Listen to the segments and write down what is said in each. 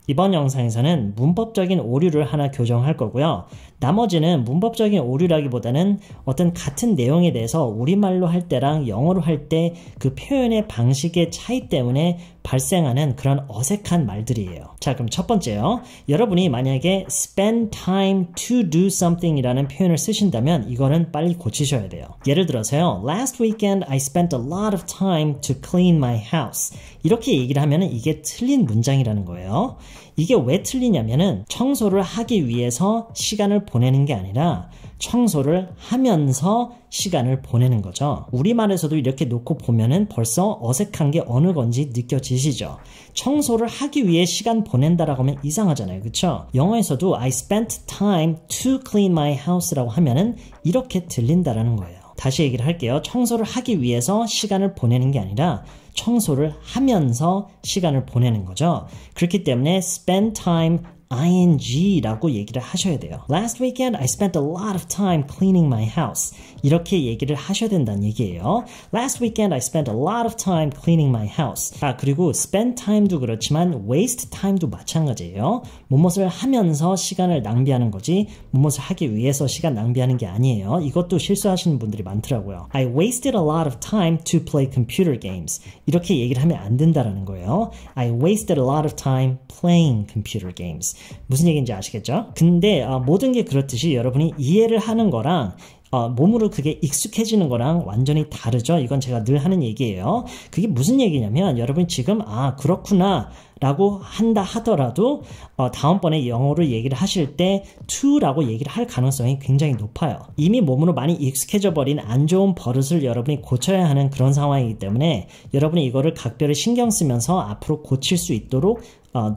이번 영상에서는 문법적인 오류를 하나 교정할 거고요. 나머지는 문법적인 오류라기보다는 어떤 같은 내용에 대해서 우리말로 할 때랑 영어로 할 때 그 표현의 방식의 차이 때문에 발생하는 그런 어색한 말들이에요. 자, 그럼 첫 번째요. 여러분이 만약에 spend time to do something 이라는 표현을 쓰신다면 이거는 빨리 고치셔야 돼요. 예를 들어서요. Last weekend I spent a lot of time to clean my house. 이렇게 얘기를 하면 이게 틀린 문장이라는 거예요. 이게 왜 틀리냐면은 청소를 하기 위해서 시간을 보내는 게 아니라 청소를 하면서 시간을 보내는 거죠. 우리말에서도 이렇게 놓고 보면은 벌써 어색한 게 어느 건지 느껴지시죠? 청소를 하기 위해 시간 보낸다라고 하면 이상하잖아요. 그쵸? 영어에서도 I spent time to clean my house라고 하면은 이렇게 들린다라는 거예요. 다시 얘기를 할게요. 청소를 하기 위해서 시간을 보내는 게 아니라 청소를 하면서 시간을 보내는 거죠. 그렇기 때문에 spend time ing라고 얘기를 하셔야 돼요. Last weekend I spent a lot of time cleaning my house. 이렇게 얘기를 하셔야 된다는 얘기예요. Last weekend I spent a lot of time cleaning my house. 그리고 spend time도 그렇지만 waste time도 마찬가지예요. 무엇을 하면서 시간을 낭비하는 거지 무엇을 하기 위해서 시간 낭비하는 게 아니에요. 이것도 실수하시는 분들이 많더라고요. I wasted a lot of time to play computer games. 이렇게 얘기를 하면 안 된다라는 거예요. I wasted a lot of time playing computer games. 무슨 얘기인지 아시겠죠? 근데 모든 게 그렇듯이 여러분이 이해를 하는 거랑 몸으로 그게 익숙해지는 거랑 완전히 다르죠. 이건 제가 늘 하는 얘기예요. 그게 무슨 얘기냐면 여러분이 지금 그렇구나 라고 한다 하더라도 다음번에 영어로 얘기를 하실 때 to라고 얘기를 할 가능성이 굉장히 높아요. 이미 몸으로 많이 익숙해져 버린 안 좋은 버릇을 여러분이 고쳐야 하는 그런 상황이기 때문에 여러분이 이거를 각별히 신경 쓰면서 앞으로 고칠 수 있도록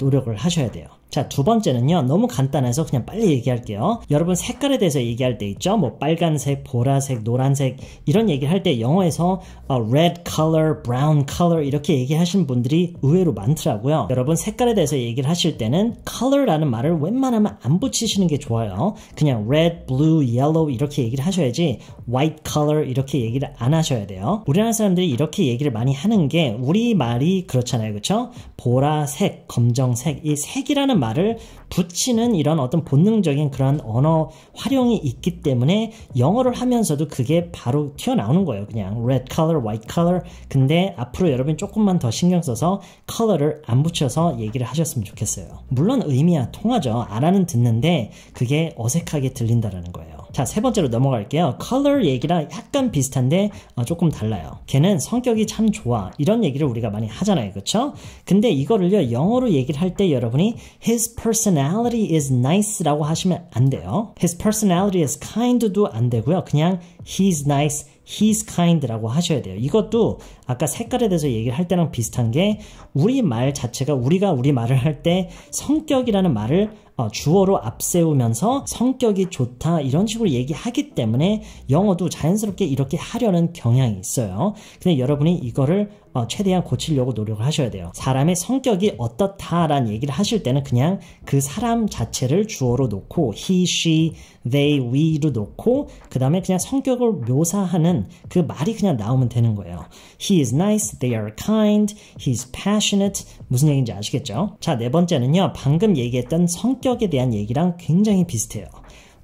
노력을 하셔야 돼요. 자, 두 번째는요. 너무 간단해서 그냥 빨리 얘기할게요. 여러분 색깔에 대해서 얘기할 때 있죠. 뭐 빨간색, 보라색, 노란색 이런 얘기를 할 때 영어에서 red color, brown color 이렇게 얘기하시는 분들이 의외로 많더라고요. 여러분 색깔에 대해서 얘기를 하실 때는 color라는 말을 웬만하면 안 붙이시는 게 좋아요. 그냥 red, blue, yellow 이렇게 얘기를 하셔야지 white color 이렇게 얘기를 안 하셔야 돼요. 우리나라 사람들이 이렇게 얘기를 많이 하는 게 우리말이 그렇잖아요. 그렇죠? 보라색, 검정색 이 색이라는 말을 붙이는 이런 어떤 본능적인 그런 언어 활용이 있기 때문에 영어를 하면서도 그게 바로 튀어나오는 거예요. 그냥 red color, white color. 근데 앞으로 여러분이 조금만 더 신경 써서 color를 안 붙여서 얘기를 하셨으면 좋겠어요. 물론 의미야 통하죠. 알아는 듣는데 그게 어색하게 들린다라는 거예요. 자, 세 번째로 넘어갈게요. color 얘기랑 약간 비슷한데 조금 달라요. 걔는 성격이 참 좋아. 이런 얘기를 우리가 많이 하잖아요. 그렇죠? 근데 이거를요. 영어로 얘기를 할 때 여러분이 his personality is nice 라고 하시면 안 돼요. his personality is kind도 안 되고요. 그냥 he's nice, he's kind 라고 하셔야 돼요. 이것도 아까 색깔에 대해서 얘기를 할 때랑 비슷한 게 우리말 자체가 우리가 우리말을 할 때 성격이라는 말을 주어로 앞세우면서 성격이 좋다 이런 식으로 얘기하기 때문에 영어도 자연스럽게 이렇게 하려는 경향이 있어요. 근데 여러분이 이거를 최대한 고치려고 노력을 하셔야 돼요. 사람의 성격이 어떻다라는 얘기를 하실 때는 그냥 그 사람 자체를 주어로 놓고 he, she, they, we로 놓고 그 다음에 그냥 성격을 묘사하는 그 말이 그냥 나오면 되는 거예요. He is nice, they are kind, he's passionate. 무슨 얘기인지 아시겠죠? 자, 네 번째는요. 방금 얘기했던 성격에 대한 얘기랑 굉장히 비슷해요.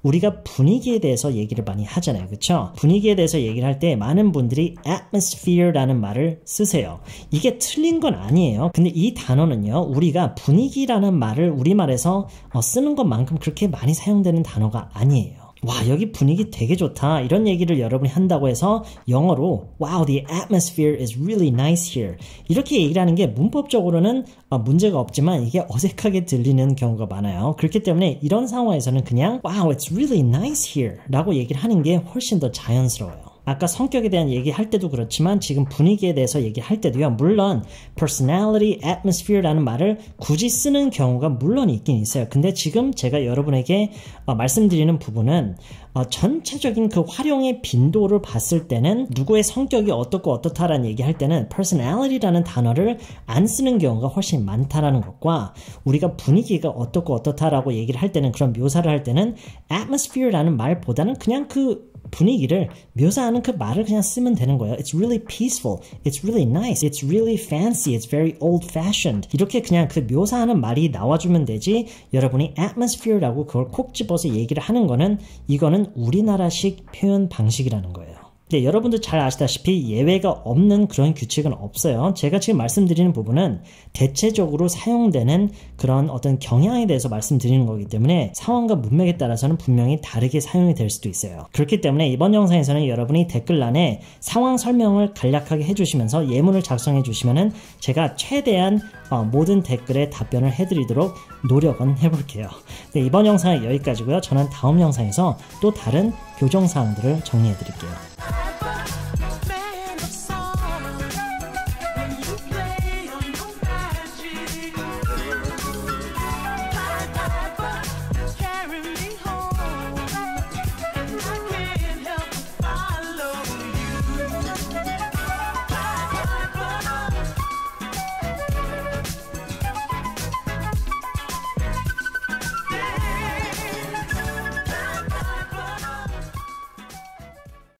우리가 분위기에 대해서 얘기를 많이 하잖아요. 그렇죠? 분위기에 대해서 얘기를 할 때 많은 분들이 atmosphere라는 말을 쓰세요. 이게 틀린 건 아니에요. 근데 이 단어는요. 우리가 분위기라는 말을 우리말에서 쓰는 것만큼 그렇게 많이 사용되는 단어가 아니에요. 와, 여기 분위기 되게 좋다. 이런 얘기를 여러분이 한다고 해서 영어로 Wow, the atmosphere is really nice here. 이렇게 얘기를 하는 게 문법적으로는 문제가 없지만 이게 어색하게 들리는 경우가 많아요. 그렇기 때문에 이런 상황에서는 그냥 Wow, it's really nice here 라고 얘기를 하는 게 훨씬 더 자연스러워요. 아까 성격에 대한 얘기할 때도 그렇지만 지금 분위기에 대해서 얘기할 때도요. 물론 personality, atmosphere라는 말을 굳이 쓰는 경우가 물론 있긴 있어요. 근데 지금 제가 여러분에게 말씀드리는 부분은 전체적인 그 활용의 빈도를 봤을 때는 누구의 성격이 어떻고 어떻다라는 얘기할 때는 personality라는 단어를 안 쓰는 경우가 훨씬 많다라는 것과 우리가 분위기가 어떻고 어떻다라고 얘기를 할 때는 그런 묘사를 할 때는 atmosphere라는 말보다는 그냥 그 분위기를 묘사하는 그 말을 그냥 쓰면 되는 거예요. It's really peaceful. It's really nice. It's really fancy. It's very old-fashioned. 이렇게 그냥 그 묘사하는 말이 나와주면 되지 여러분이 atmosphere라고 그걸 콕 집어서 얘기를 하는 거는 이거는 우리나라식 표현 방식이라는 거예요. 네, 여러분도 잘 아시다시피 예외가 없는 그런 규칙은 없어요. 제가 지금 말씀드리는 부분은 대체적으로 사용되는 그런 어떤 경향에 대해서 말씀드리는 거기 때문에 상황과 문맥에 따라서는 분명히 다르게 사용이 될 수도 있어요. 그렇기 때문에 이번 영상에서는 여러분이 댓글란에 상황 설명을 간략하게 해주시면서 예문을 작성해 주시면은 제가 최대한 모든 댓글에 답변을 해드리도록 노력은 해볼게요. 네, 이번 영상은 여기까지고요. 저는 다음 영상에서 또 다른 교정사항들을 정리해 드릴게요.